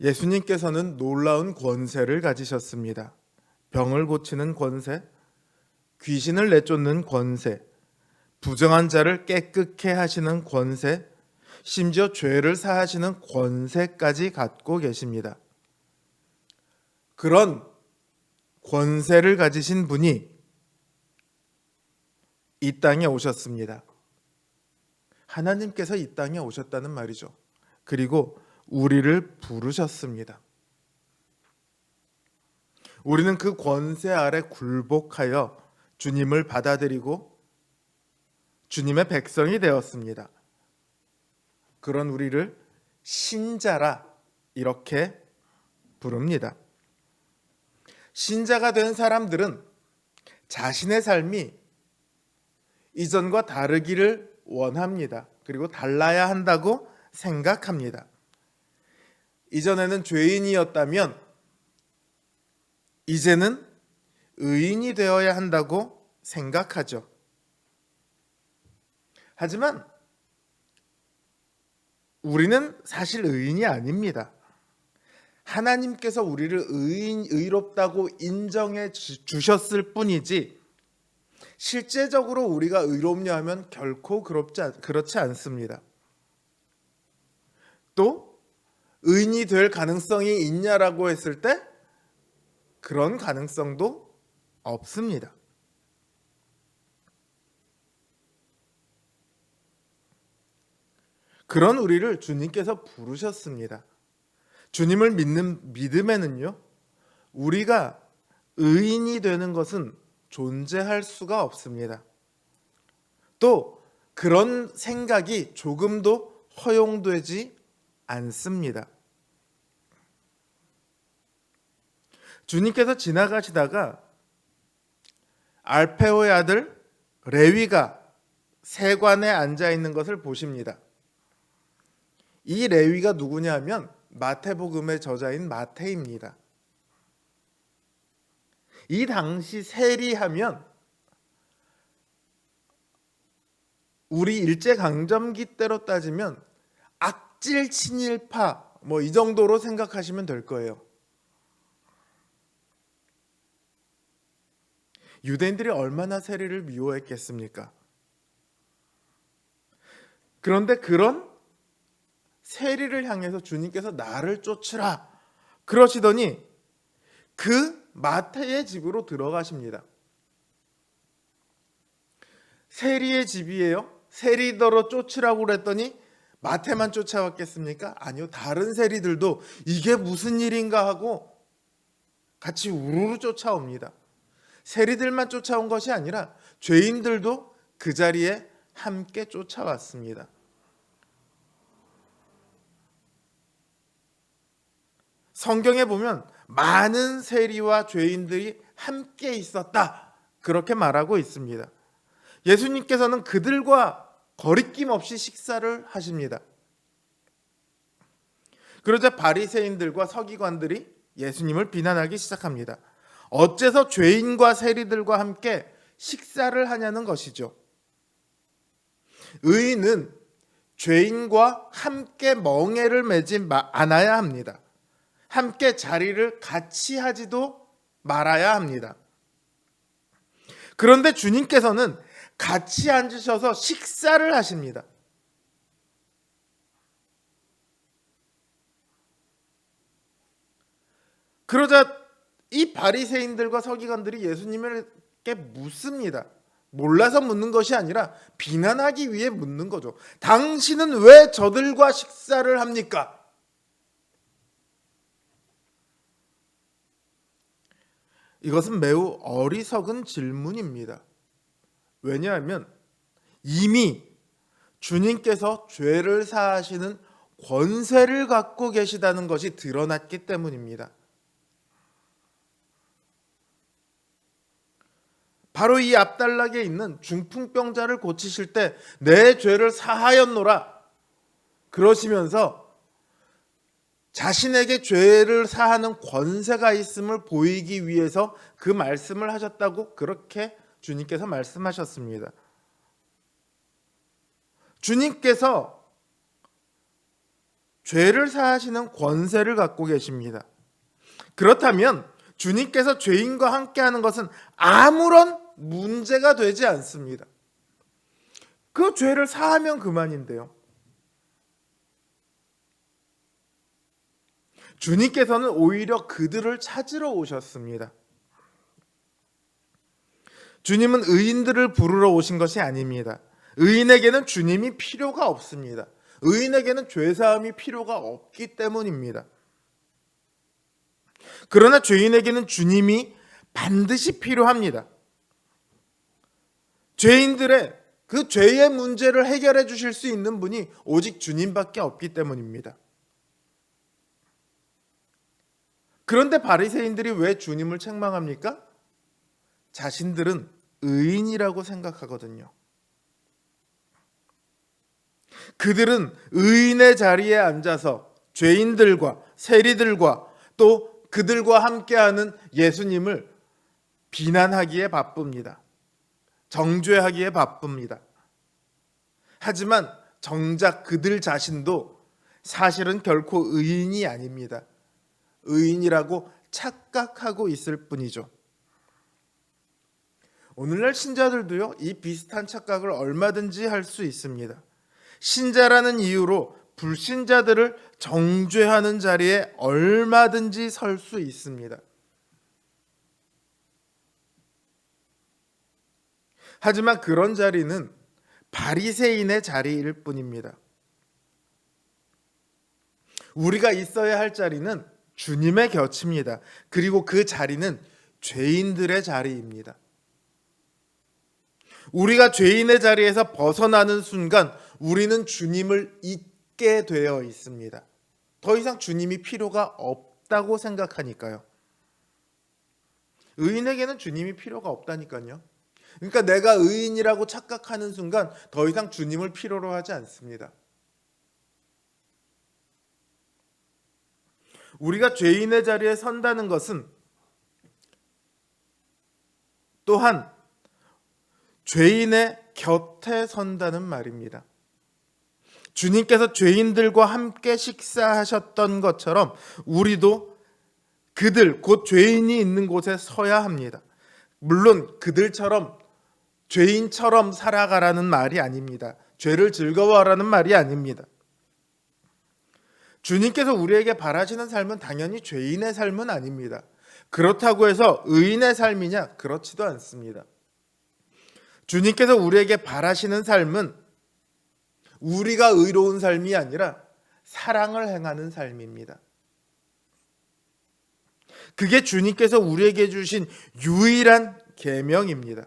예수님께서는 놀라운 권세를 가지셨습니다. 병을 고치는 권세, 귀신을 내쫓는 권세, 부정한 자를 깨끗게 하시는 권세, 심지어 죄를 사하시는 권세까지 갖고 계십니다. 그런 권세를 가지신 분이 이 땅에 오셨습니다. 하나님께서 이 땅에 오셨다는 말이죠. 그리고 우리를 부르셨습니다. 우리는 그 권세 아래 굴복하여 주님을 받아들이고 주님의 백성이 되었습니다. 그런 우리를 신자라 이렇게 부릅니다. 신자가 된 사람들은 자신의 삶이 이전과 다르기를 원합니다. 그리고 달라야 한다고 생각합니다. 이전에는 죄인이었다면 이제는 의인이 되어야 한다고 생각하죠. 하지만 우리는 사실 의인이 아닙니다. 하나님께서 우리를 의롭다고 인정해 주셨을 뿐이지 실제적으로 우리가 의롭냐 하면 결코 그렇지 않습니다. 또 의인이 될 가능성이 있냐라고 했을 때 그런 가능성도 없습니다. 그런 우리를 주님께서 부르셨습니다. 주님을 믿는 믿음에는요, 우리가 의인이 되는 것은 존재할 수가 없습니다. 또 그런 생각이 조금도 허용되지 않습니다. 주님께서 지나가시다가 알페오의 아들 레위가 세관에 앉아 있는 것을 보십니다. 이 레위가 누구냐 하면 마태복음의 저자인 마태입니다. 이 당시 세리하면 우리 일제강점기 때로 따지면 악질 친일파 이 정도로 생각하시면 될 거예요. 유대인들이 얼마나 세리를 미워했겠습니까? 그런데 그런 세리를 향해서 주님께서 나를 쫓으라 그러시더니 그 마태의 집으로 들어가십니다. 세리의 집이에요. 세리더러 쫓으라고 그랬더니 마태만 쫓아왔겠습니까? 아니요. 다른 세리들도 이게 무슨 일인가 하고 같이 우르르 쫓아옵니다. 세리들만 쫓아온 것이 아니라 죄인들도 그 자리에 함께 쫓아왔습니다. 성경에 보면 많은 세리와 죄인들이 함께 있었다 그렇게 말하고 있습니다. 예수님께서는 그들과 거리낌 없이 식사를 하십니다. 그러자 바리새인들과 서기관들이 예수님을 비난하기 시작합니다. 어째서 죄인과 세리들과 함께 식사를 하냐는 것이죠. 의인은 죄인과 함께 멍에를 매지 않아야 합니다. 함께 자리를 같이 하지도 말아야 합니다. 그런데 주님께서는 같이 앉으셔서 식사를 하십니다. 그러자 이 바리새인들과 서기관들이 예수님에게 묻습니다. 몰라서 묻는 것이 아니라 비난하기 위해 묻는 거죠. 당신은 왜 저들과 식사를 합니까? 이것은 매우 어리석은 질문입니다. 왜냐하면 이미 주님께서 죄를 사하시는 권세를 갖고 계시다는 것이 드러났기 때문입니다. 바로 이 앞단락에 있는 중풍병자를 고치실 때 내 죄를 사하였노라 그러시면서 자신에게 죄를 사하는 권세가 있음을 보이기 위해서 그 말씀을 하셨다고 그렇게 주님께서 말씀하셨습니다. 주님께서 죄를 사하시는 권세를 갖고 계십니다. 그렇다면 주님께서 죄인과 함께하는 것은 아무런 문제가 되지 않습니다. 그 죄를 사하면 그만인데요. 주님께서는 오히려 그들을 찾으러 오셨습니다. 주님은 의인들을 부르러 오신 것이 아닙니다. 의인에게는 주님이 필요가 없습니다. 의인에게는 죄사함이 필요가 없기 때문입니다. 그러나 죄인에게는 주님이 반드시 필요합니다. 죄인들의 그 죄의 문제를 해결해 주실 수 있는 분이 오직 주님밖에 없기 때문입니다. 그런데 바리새인들이 왜 주님을 책망합니까? 자신들은 의인이라고 생각하거든요. 그들은 의인의 자리에 앉아서 죄인들과 세리들과 또 그들과 함께하는 예수님을 비난하기에 바쁩니다. 정죄하기에 바쁩니다. 하지만 정작 그들 자신도 사실은 결코 의인이 아닙니다. 의인이라고 착각하고 있을 뿐이죠. 오늘날 신자들도요, 이 비슷한 착각을 얼마든지 할 수 있습니다. 신자라는 이유로 불신자들을 정죄하는 자리에 얼마든지 설 수 있습니다. 하지만 그런 자리는 바리새인의 자리일 뿐입니다. 우리가 있어야 할 자리는 주님의 곁입니다. 그리고 그 자리는 죄인들의 자리입니다. 우리가 죄인의 자리에서 벗어나는 순간 우리는 주님을 잊게 되어 있습니다. 더 이상 주님이 필요가 없다고 생각하니까요. 의인에게는 주님이 필요가 없다니까요. 그러니까 내가 의인이라고 착각하는 순간 더 이상 주님을 필요로 하지 않습니다. 우리가 죄인의 자리에 선다는 것은 또한 죄인의 곁에 선다는 말입니다. 주님께서 죄인들과 함께 식사하셨던 것처럼 우리도 그들, 곧 죄인이 있는 곳에 서야 합니다. 물론 그들처럼 죄인처럼 살아가라는 말이 아닙니다. 죄를 즐거워하라는 말이 아닙니다. 주님께서 우리에게 바라시는 삶은 당연히 죄인의 삶은 아닙니다. 그렇다고 해서 의인의 삶이냐? 그렇지도 않습니다. 주님께서 우리에게 바라시는 삶은 우리가 의로운 삶이 아니라 사랑을 행하는 삶입니다. 그게 주님께서 우리에게 주신 유일한 계명입니다.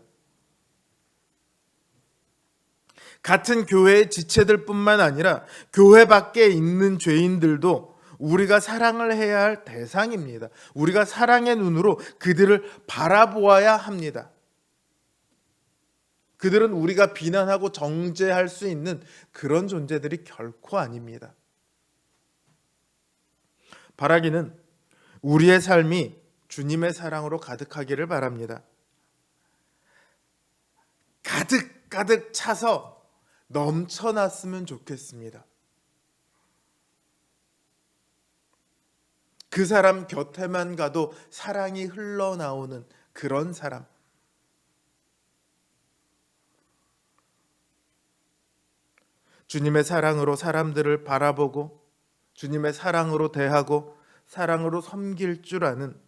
같은 교회의 지체들뿐만 아니라 교회 밖에 있는 죄인들도 우리가 사랑을 해야 할 대상입니다. 우리가 사랑의 눈으로 그들을 바라보아야 합니다. 그들은 우리가 비난하고 정죄할 수 있는 그런 존재들이 결코 아닙니다. 바라기는 우리의 삶이 주님의 사랑으로 가득하기를 바랍니다. 가득 차서 넘쳐났으면 좋겠습니다. 그 사람 곁에만 가도 사랑이 흘러나오는 그런 사람. 주님의 사랑으로 사람들을 바라보고 주님의 사랑으로 대하고 사랑으로 섬길 줄 아는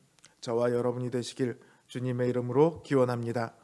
저와 여러분이 되시길 주님의 이름으로 기원합니다.